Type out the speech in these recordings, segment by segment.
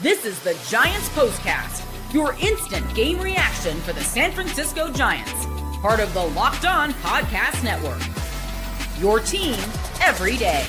This is the Giants Postcast, your instant game reaction for the San Francisco Giants, part of the Locked On Podcast Network. Your team every day.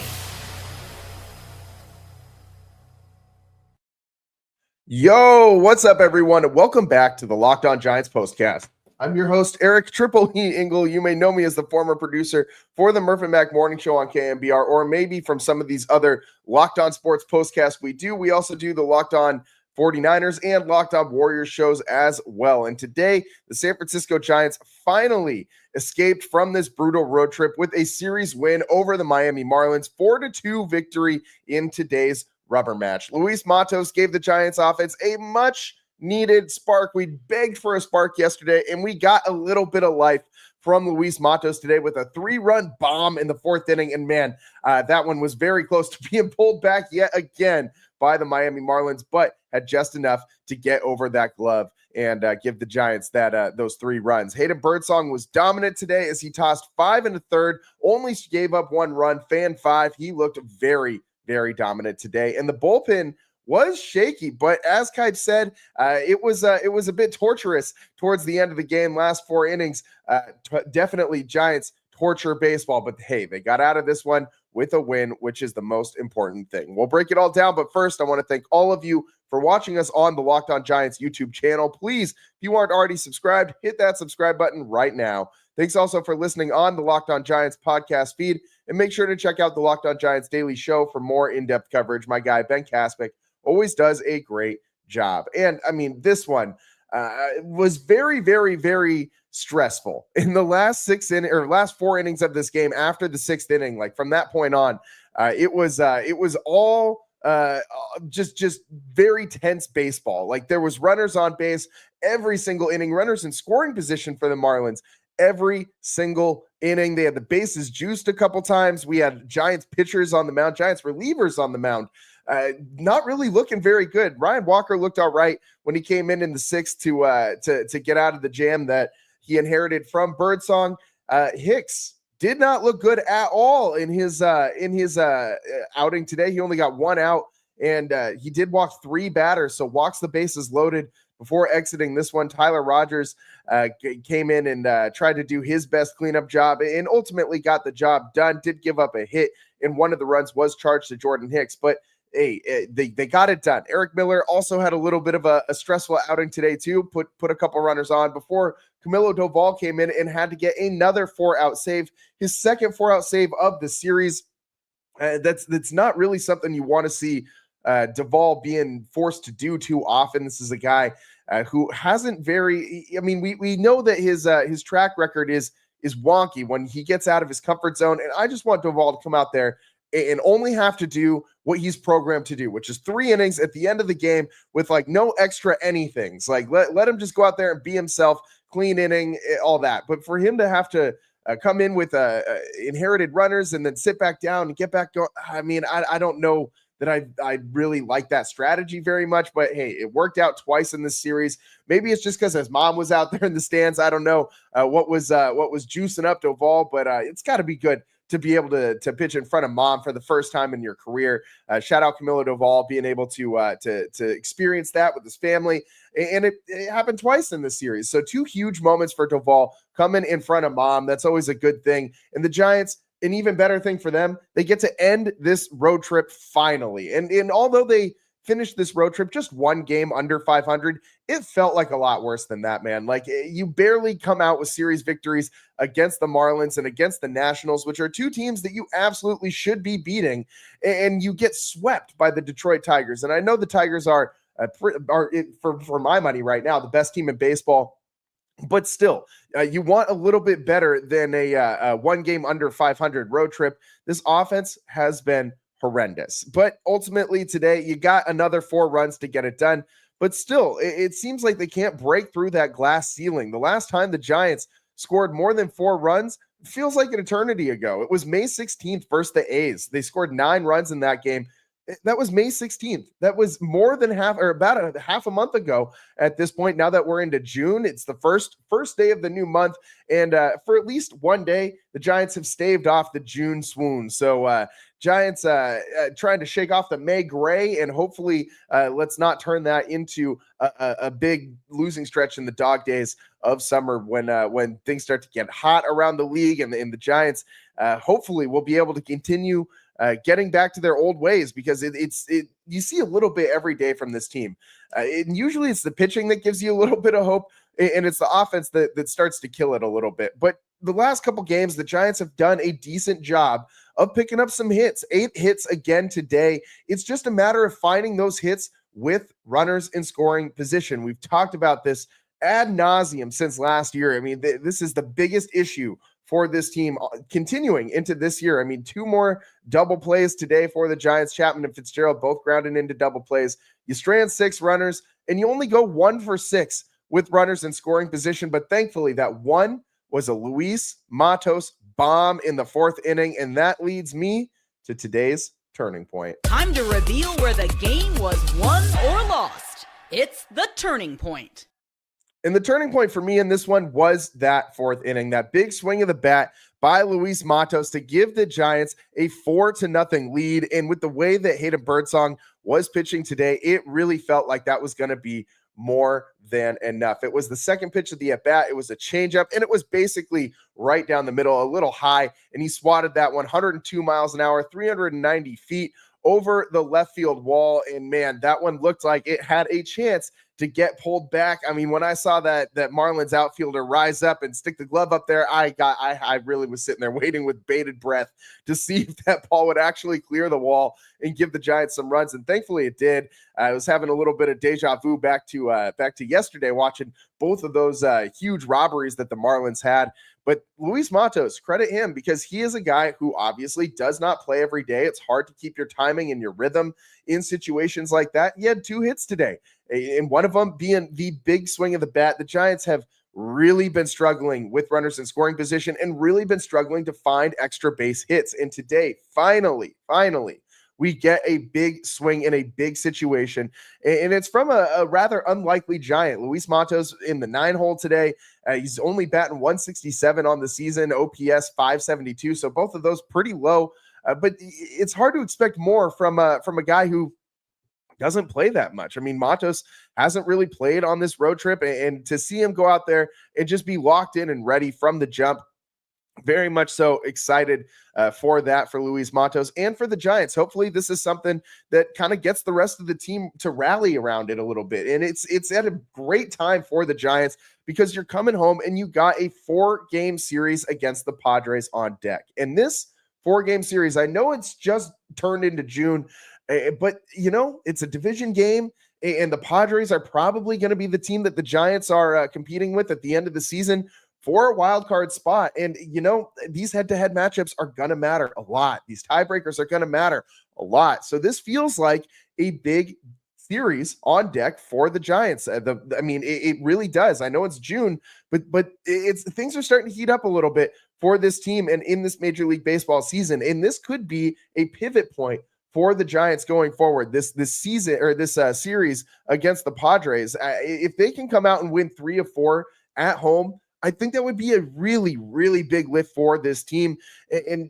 Yo, what's up, everyone? And welcome back to the Locked On Giants Postcast. I'm your host, Eric Triple E Engel. You may know me as the former producer for the Murph and Mac Morning Show on KMBR, or maybe from some of these other Locked On Sports postcasts we do. We also do the Locked On 49ers and Locked On Warriors shows as well. And today, the San Francisco Giants finally escaped from this brutal road trip with a series win over the Miami Marlins, 4-2 victory in today's rubber match. Luis Matos gave the Giants offense a much needed spark. We begged for a spark yesterday, and we got a little bit of life from Luis Matos today with a 3-run bomb in the fourth inning. And man, that one was very close to being pulled back yet again by the Miami Marlins, but had just enough to get over that glove and give the Giants that those 3 runs. Hayden Birdsong was dominant today as he tossed 5 1/3, only gave up 1 run, fan 5. He looked very, very dominant today. And the bullpen was shaky, but as Kipe said, it was a bit torturous towards the end of the game. Last 4 innings, definitely Giants torture baseball. But hey, they got out of this one with a win, which is the most important thing. We'll break it all down, but first, I want to thank all of you for watching us on the Locked On Giants YouTube channel. Please, if you aren't already subscribed, hit that subscribe button right now. Thanks also for listening on the Locked On Giants podcast feed, and make sure to check out the Locked On Giants Daily Show for more in-depth coverage. My guy, Ben Kaspick, always does a great job. And I mean, this one was very, very, very stressful in the last 4 innings of this game. After the 6th inning, like from that point on, it was all just very tense baseball. Like there was runners on base every single inning, runners in scoring position for the Marlins every single inning. They had the bases juiced a couple times. We had Giants pitchers on the mound, Giants relievers on the mound. Not really looking very good. Ryan Walker looked all right when he came in the 6th to get out of the jam that he inherited from Birdsong. Hicks did not look good at all in his outing today. He only got 1 out, and he did walk 3 batters, so walks the bases loaded before exiting this one. Tyler Rogers came in and tried to do his best cleanup job and ultimately got the job done. Did give up a hit, and one of the runs was charged to Jordan Hicks, but hey, they got it done. Eric Miller also had a little bit of a stressful outing today too. Put a couple runners on before Camilo Doval came in and had to get another 4-out save, his second 4-out save of the series. That's not really something you want to see Doval being forced to do too often. This is a guy who hasn't I mean, we know that his track record is wonky when he gets out of his comfort zone, and I just want Doval to come out there and only have to do what he's programmed to do, which is 3 innings at the end of the game with like no extra anythings. Like let him just go out there and be himself, clean inning, all that. But for him to have to come in with inherited runners and then sit back down and get back going, I mean, I don't know that I really like that strategy very much, but hey, it worked out twice in this series. Maybe it's just because his mom was out there in the stands. I don't know what was juicing up Doval, but it's got to be good to be able to pitch in front of mom for the first time in your career. Shout out Camilo Doval being able to experience that with his family. And it happened twice in this series. So 2 huge moments for Doval coming in front of mom. That's always a good thing. And the Giants, an even better thing for them, they get to end this road trip finally. And although they finished this road trip just 1 game under 500, it felt like a lot worse than that, man. Like you barely come out with series victories against the Marlins and against the Nationals, which are 2 teams that you absolutely should be beating, and you get swept by the Detroit Tigers. And I know the Tigers are for my money right now the best team in baseball. But still, you want a little bit better than a 1 game under 500 road trip. This offense has been horrendous. But ultimately today, you got another 4 runs to get it done. But still, it seems like they can't break through that glass ceiling. The last time the Giants scored more than 4 runs feels like an eternity ago. It was May 16th versus the A's. They scored 9 runs in that game. That was May 16th. That was more than about half a month ago at this point. Now that we're into June, it's the first day of the new month. And for at least one day, the Giants have staved off the June swoon. So Giants trying to shake off the May gray, and hopefully let's not turn that into a big losing stretch in the dog days of summer when things start to get hot around the league, and the Giants hopefully will be able to continue getting back to their old ways, because you see a little bit every day from this team. Usually it's the pitching that gives you a little bit of hope, and it's the offense that starts to kill it a little bit. But the last couple games, the Giants have done a decent job of picking up some hits. 8 hits again today. It's just a matter of finding those hits with runners in scoring position. We've talked about this ad nauseum since last year. I mean, this is the biggest issue for this team continuing into this year. I mean, 2 more double plays today for the Giants. Chapman and Fitzgerald both grounded into double plays. You strand 6 runners, and you only go 1 for 6 with runners in scoring position. But thankfully, that one was a Luis Matos bomb in the 4th inning, and that leads me to today's turning point. Time to reveal where the game was won or lost. It's the turning point. And the turning point for me in this one was that 4th inning, that big swing of the bat by Luis Matos to give the Giants a 4-0 lead. And with the way that Hayden Birdsong was pitching today, it really felt like that was going to be more than enough. It was the second pitch of the at-bat. It was a changeup, and it was basically right down the middle, a little high, and he swatted that 102 miles an hour, 390 feet over the left field wall. And man, that one looked like it had a chance to get pulled back. I mean, when I saw that Marlins outfielder rise up and stick the glove up there, I really was sitting there waiting with bated breath to see if that ball would actually clear the wall and give the Giants some runs. And thankfully it did. I was having a little bit of deja vu back to yesterday, watching both of those huge robberies that the Marlins had. But Luis Matos, credit him, because he is a guy who obviously does not play every day. It's hard to keep your timing and your rhythm in situations like that. He had 2 hits today, and one of them being the big swing of the bat. The Giants have really been struggling with runners in scoring position and really been struggling to find extra base hits. And today, finally, we get a big swing in a big situation, and it's from a rather unlikely Giant. Luis Matos in the 9-hole today. He's only batting 167 on the season, OPS 572, so both of those pretty low. But it's hard to expect more from a guy who doesn't play that much. I mean, Matos hasn't really played on this road trip, and to see him go out there and just be locked in and ready from the jump, very much so excited for that, for Luis Matos and for the Giants. Hopefully this is something that kind of gets the rest of the team to rally around it a little bit. And it's at a great time for the Giants, because you're coming home and you got a 4-game series against the Padres on deck. And this 4-game series, I know it's just turned into June, but it's a division game, and the Padres are probably going to be the team that the Giants are competing with at the end of the season for a wild card spot. And, these head-to-head matchups are going to matter a lot. These tiebreakers are going to matter a lot. So this feels like a big series on deck for the Giants. It really does. I know it's June, but things are starting to heat up a little bit for this team and in this Major League Baseball season. And this could be a pivot point for the Giants going forward this season, or this series against the Padres. If they can come out and win 3 of 4 at home, I think that would be a really, really big lift for this team. And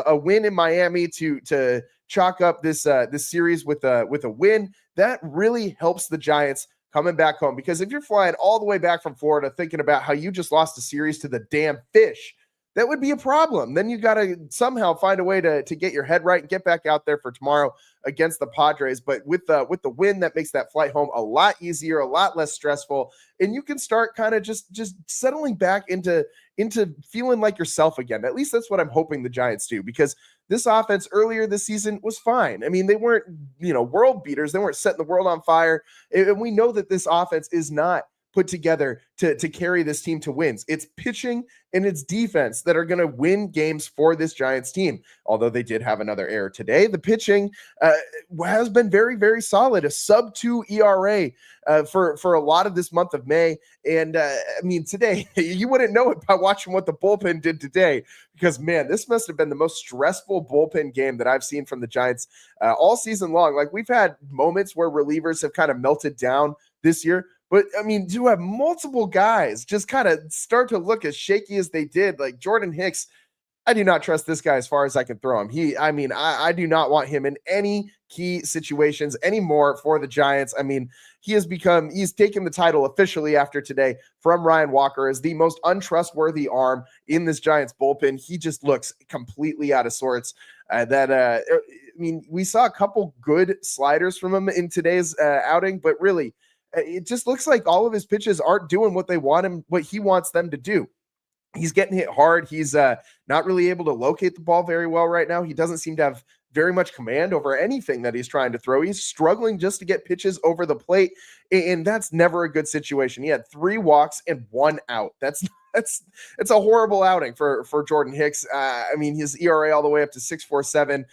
a win in Miami to chalk up this series with a win, that really helps the Giants coming back home. Because if you're flying all the way back from Florida thinking about how you just lost a series to the damn Fish, that would be a problem. Then you got to somehow find a way to get your head right and get back out there for tomorrow against the Padres. But with the win, that makes that flight home a lot easier, a lot less stressful, and you can start kind of just settling back into feeling like yourself again. At least that's what I'm hoping the Giants do, because this offense earlier this season was fine. I mean, they weren't world beaters. They weren't setting the world on fire, and we know that this offense is not put together to carry this team to wins. It's pitching and it's defense that are going to win games for this Giants team. Although they did have another error today, the pitching has been very, very solid. A sub-2 ERA for a lot of this month of May. And today you wouldn't know it by watching what the bullpen did today, because man, this must have been the most stressful bullpen game that I've seen from the Giants all season long. Like, we've had moments where relievers have kind of melted down this year, but to have multiple guys just kind of start to look as shaky as they did, like Jordan Hicks, I do not trust this guy as far as I can throw him. I do not want him in any key situations anymore for the Giants. I mean, he's taken the title officially after today from Ryan Walker as the most untrustworthy arm in this Giants bullpen. He just looks completely out of sorts. We saw a couple good sliders from him in today's outing, but really, it just looks like all of his pitches aren't doing what he wants them to do. He's getting hit hard. He's not really able to locate the ball very well right now. He doesn't seem to have very much command over anything that he's trying to throw. He's struggling just to get pitches over the plate, and that's never a good situation. He had 3 walks and 1 out. It's a horrible outing for Jordan Hicks. His ERA all the way up to 6.47.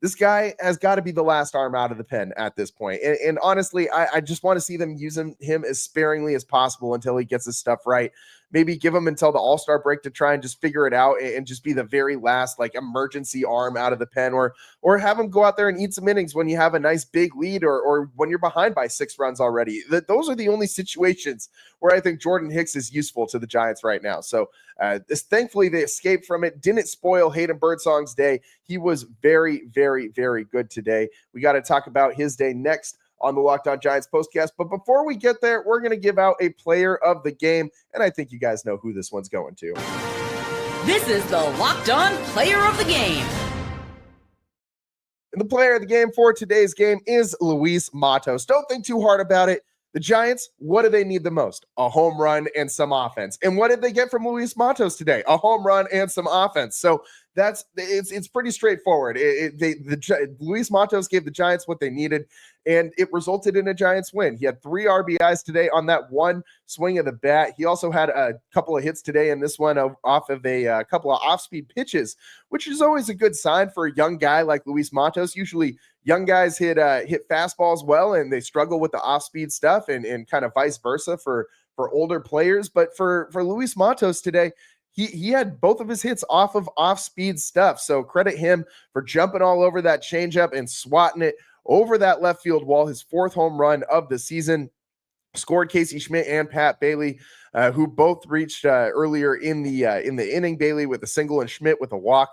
This guy has got to be the last arm out of the pen at this point. And honestly, I just want to see them using him as sparingly as possible until he gets his stuff right. Maybe give him until the All-Star break to try and just figure it out and just be the very last emergency arm out of the pen, or have him go out there and eat some innings when you have a nice big lead or when you're behind by 6 runs already. Those are the only situations where I think Jordan Hicks is useful to the Giants right now. So thankfully they escaped from it. Didn't spoil Hayden Birdsong's day. He was very, very, very good today. We got to talk about his day next on the Locked On Giants postcast. But before we get there, we're going to give out a player of the game, and I think you guys know who this one's going to. This is the Locked On Player of the Game. And the player of the game for today's game is Luis Matos. Don't think too hard about it. The Giants, what do they need the most? A home run and some offense. And what did they get from Luis Matos today? A home run and some offense. So it's pretty straightforward. Luis Matos gave the Giants what they needed, and it resulted in a Giants win. He had 3 RBIs today on that one swing of the bat. He also had a couple of hits today in this one off of a couple of off-speed pitches, which is always a good sign for a young guy like Luis Matos. Usually young guys hit fastballs well, and they struggle with the off-speed stuff, and kind of vice versa for older players. But for Luis Matos today, he had both of his hits off of off-speed stuff. So credit him for jumping all over that changeup and swatting it over that left field wall. His 4th home run of the season. Scored Casey Schmidt and Pat Bailey, who both reached earlier in the inning. Bailey with a single and Schmidt with a walk.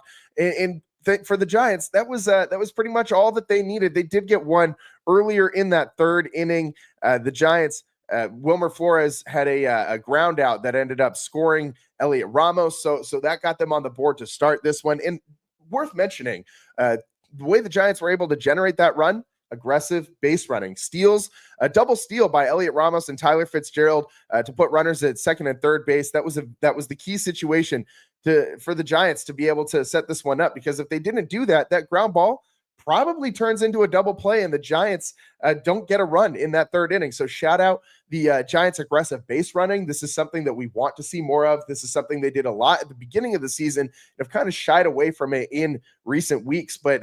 For the Giants, that was pretty much all that they needed. They did get one earlier in that 3rd inning. The Giants, Wilmer Flores had a ground out that ended up scoring Elliot Ramos. So that got them on the board to start this one. And worth mentioning, the way the Giants were able to generate that run, aggressive base running, steals, a double steal by Elliot Ramos and Tyler Fitzgerald to put runners at 2nd and 3rd base. That was the key situation for the Giants to be able to set this one up, because if they didn't do that, that ground ball probably turns into a double play, and the Giants don't get a run in that 3rd inning. So shout out the Giants' aggressive base running. This is something that we want to see more of. This is something they did a lot at the beginning of the season and have kind of shied away from it in recent weeks. But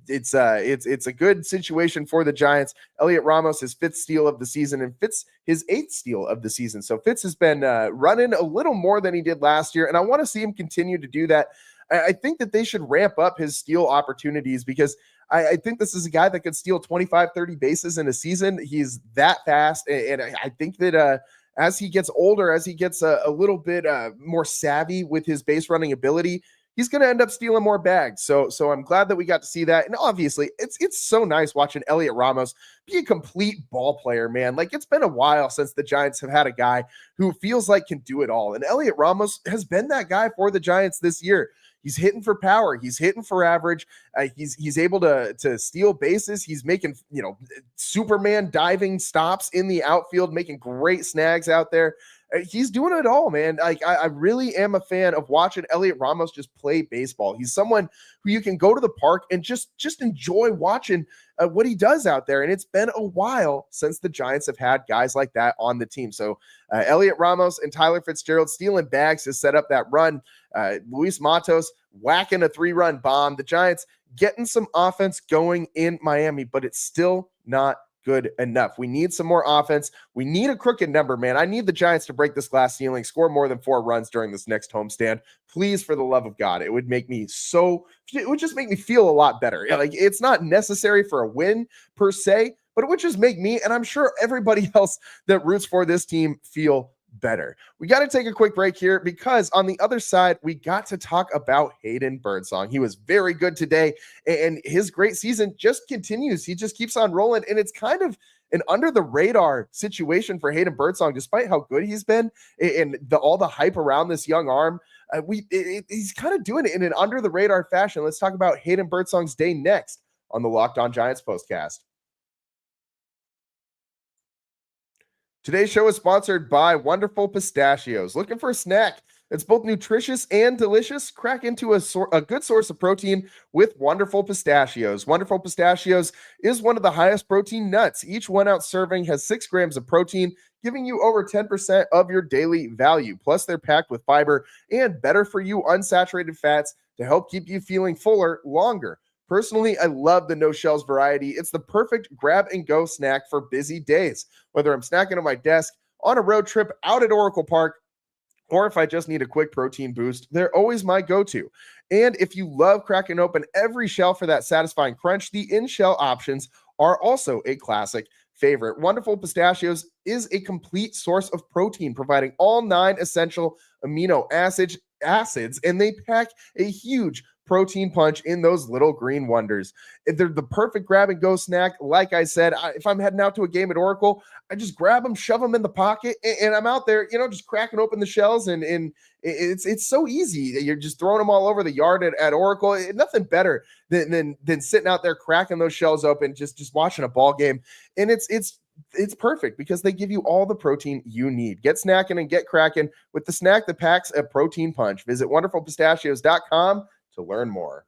it's a good situation for the Giants. Elliot Ramos, his 5th steal of the season, and Fitz his 8th steal of the season. So Fitz has been running a little more than he did last year, and I want to see him continue to do that. I think that they should ramp up his steal opportunities, because I think this is a guy that could steal 25, 30 bases in a season. He's that fast. And I think that as he gets older, as he gets a little bit more savvy with his base running ability, he's going to end up stealing more bags. So I'm glad that we got to see that. And obviously, it's so nice watching Elliot Ramos be a complete ball player, man. Like, it's been a while since the Giants have had a guy who feels like can do it all. And Elliot Ramos has been that guy for the Giants this year. He's hitting for power. He's hitting for average. He's able to steal bases. He's making, Superman diving stops in the outfield, making great snags out there. He's doing it all, man. Like, I really am a fan of watching Elliot Ramos just play baseball. He's someone who you can go to the park and just enjoy watching what he does out there. And it's been a while since the Giants have had guys like that on the team. So Elliot Ramos and Tyler Fitzgerald stealing bags to set up that run. Luis Matos whacking a 3-run bomb. The Giants getting some offense going in Miami, but it's still not good enough. We need some more offense. We need a crooked number, man. I need the Giants to break this glass ceiling, score more than 4 runs during this next homestand. Please, for the love of God. It would just make me feel a lot better. Like, it's not necessary for a win per se, but it would just make me, and I'm sure everybody else that roots for this team, feel better. We got to take a quick break here because on the other side, we got to talk about Hayden Birdsong. He was very good today, and his great season just continues. He just keeps on rolling, and it's kind of an under the radar situation for Hayden Birdsong, despite how good he's been and all the hype around this young arm. He's kind of doing it in an under the radar fashion. Let's talk about Hayden Birdsong's day next on the Locked On Giants postcast. Today's show is sponsored by Wonderful Pistachios. Looking for a snack that's both nutritious and delicious? Crack into a good source of protein with Wonderful Pistachios. Wonderful Pistachios is one of the highest protein nuts. Each 1 ounce serving has 6 grams of protein, giving you over 10% of your daily value. Plus, they're packed with fiber and better for you unsaturated fats to help keep you feeling fuller longer. Personally, I love the no shells variety. It's the perfect grab and go snack for busy days. Whether I'm snacking on my desk, on a road trip, out at Oracle Park, or if I just need a quick protein boost, they're always my go-to. And if you love cracking open every shell for that satisfying crunch, the in-shell options are also a classic favorite. Wonderful Pistachios is a complete source of protein, providing all 9 essential amino acids, and they pack a huge protein punch in those little green wonders. They're the perfect grab and go snack. Like I said, if I'm heading out to a game at Oracle, I just grab them, shove them in the pocket, and I'm out there, just cracking open the shells, and it's so easy. You're just throwing them all over the yard at Oracle. Nothing better than sitting out there cracking those shells open, just watching a ball game. And it's perfect because they give you all the protein you need. Get snacking and get cracking with the snack that packs a protein punch. Visit wonderfulpistachios.com to learn more.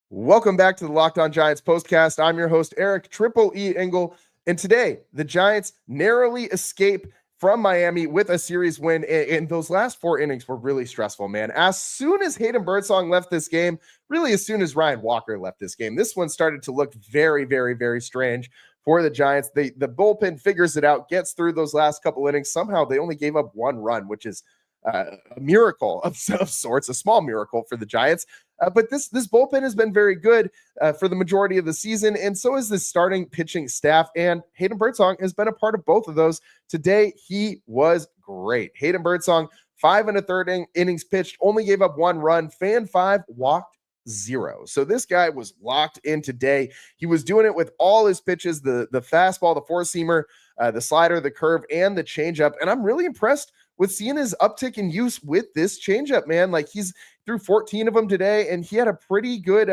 Welcome back to the Locked On Giants postcast. I'm your host, Eric Triple E Engel, and today the Giants narrowly escape from Miami with a series win, and those last 4 innings were really stressful, man. As soon as Hayden Birdsong left this game, really as soon as Ryan Walker left this game, this one started to look very, very, very strange for the Giants. The bullpen figures it out, gets through those last couple innings. Somehow they only gave up 1 run, which is a miracle of sorts, a small miracle for the Giants. But this bullpen has been very good for the majority of the season, and so is the starting pitching staff, and Hayden Birdsong has been a part of both of those. Today, he was great. Hayden Birdsong, 5 1/3 innings pitched, only gave up 1 run, fan 5, walked 0. So this guy was locked in today. He was doing it with all his pitches, the fastball, the four-seamer, the slider, the curve, and the changeup, and I'm really impressed with seeing his uptick in use with this changeup, man. Like, he's threw 14 of them today, and he had a pretty good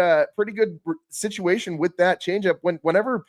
situation with that changeup. Whenever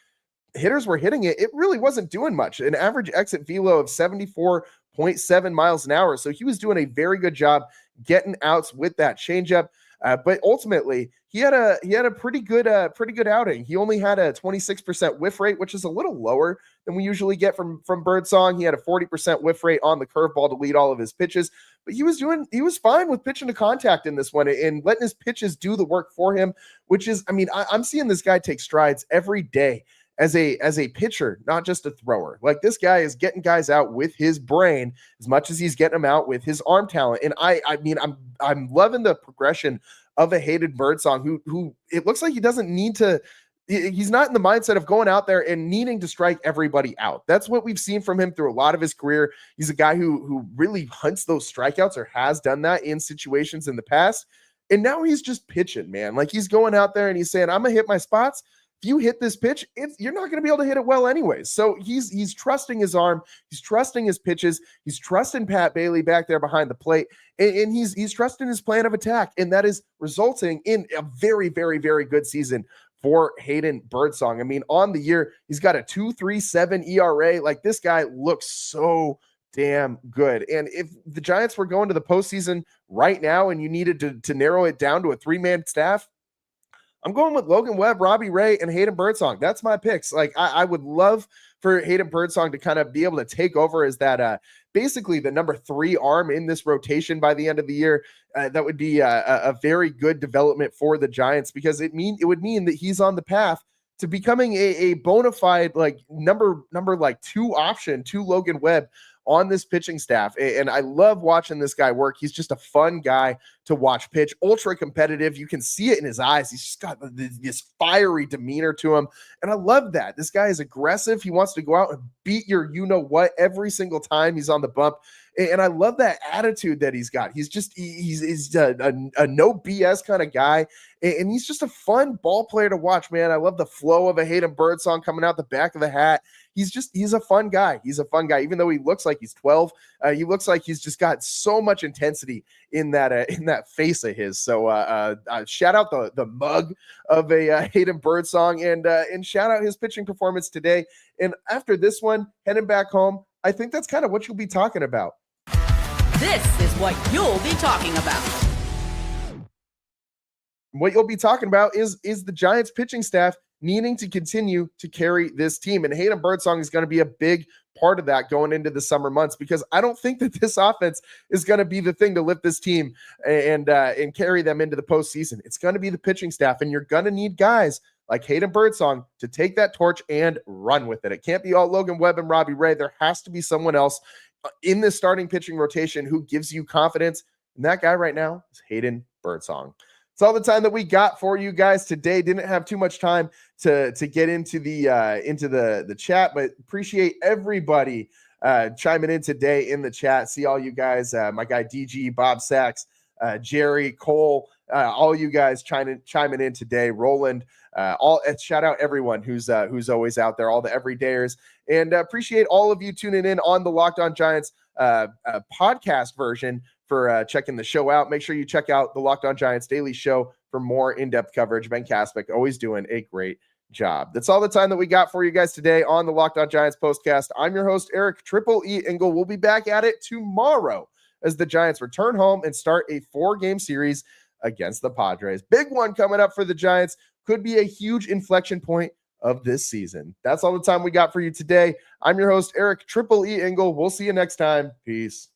hitters were hitting it, it really wasn't doing much. An average exit velo of 74.7 miles an hour. So he was doing a very good job getting outs with that changeup. But ultimately, he had a pretty good outing. He only had a 26% whiff rate, which is a little lower than we usually get from Birdsong. He had a 40% whiff rate on the curveball to lead all of his pitches, but he was fine with pitching to contact in this one and letting his pitches do the work for him, which is, I'm seeing this guy take strides every day as a pitcher, not just a thrower. Like, this guy is getting guys out with his brain as much as he's getting them out with his arm talent. And I'm loving the progression of a Hayden Birdsong who it looks like he doesn't need to. He's not in the mindset of going out there and needing to strike everybody out. That's what we've seen from him through a lot of his career. He's a guy who really hunts those strikeouts, or has done that in situations in the past. And now he's just pitching, man. Like, he's going out there and he's saying, I'm going to hit my spots. If you hit this pitch, you're not going to be able to hit it well anyways. So he's trusting his arm. He's trusting his pitches. He's trusting Pat Bailey back there behind the plate. And he's trusting his plan of attack. And that is resulting in a very, very, very good season for Hayden Birdsong. On the year, he's got a 2.37 ERA. Like, this guy looks so damn good. And if the Giants were going to the postseason right now and you needed to narrow it down to a 3-man staff, I'm going with Logan Webb, Robbie Ray, and Hayden Birdsong. That's my picks. Like, I would love for Hayden Birdsong to kind of be able to take over as that basically the number 3 arm in this rotation by the end of the year. That would be a very good development for the Giants, because it would mean that he's on the path to becoming a bona fide, like, number 2 option to Logan Webb on this pitching staff. And I love watching this guy work. He's just a fun guy to watch pitch, ultra competitive. You can see it in his eyes. He's just got this fiery demeanor to him. And I love that. This guy is aggressive. He wants to go out and beat your you-know-what every single time he's on the bump. And I love that attitude that he's got. He's a no BS kind of guy. And he's just a fun ball player to watch, man. I love the flow of a Hayden Birdsong coming out the back of the hat. He's a fun guy. He's a fun guy. Even though he looks like he's 12, he looks like he's just got so much intensity in that face of his. So shout out the mug of a Hayden Birdsong and shout out his pitching performance today. And after this one, heading back home, I think that's kind of what you'll be talking about. This is what you'll be talking about. What you'll be talking about is the Giants pitching staff needing to continue to carry this team. And Hayden Birdsong is going to be a big part of that going into the summer months, because I don't think that this offense is going to be the thing to lift this team and carry them into the postseason. It's going to be the pitching staff, and you're going to need guys like Hayden Birdsong to take that torch and run with it. It can't be all Logan Webb and Robbie Ray. There has to be someone else in the starting pitching rotation who gives you confidence. And that guy right now is Hayden Birdsong. It's all the time that we got for you guys today. Didn't have too much time to get into the chat, but appreciate everybody chiming in today in the chat. See all you guys, my guy DG, Bob Sachs, Jerry, Cole, all you guys chiming in today. Roland, shout out everyone who's always out there, all the everydayers, and appreciate all of you tuning in on the Locked On Giants podcast version for checking the show out. Make sure you check out the Locked On Giants daily show for more in-depth coverage. Ben Kaspick always doing a great job. That's all the time that we got for you guys today on the Locked On Giants postcast. I'm your host, Eric Triple E Engel. We'll be back at it tomorrow as the Giants return home and start a 4-game series against the Padres. Big one coming up for the Giants. Could be a huge inflection point of this season. That's all the time we got for you today. I'm your host, Eric Triple E Engel. We'll see you next time. Peace.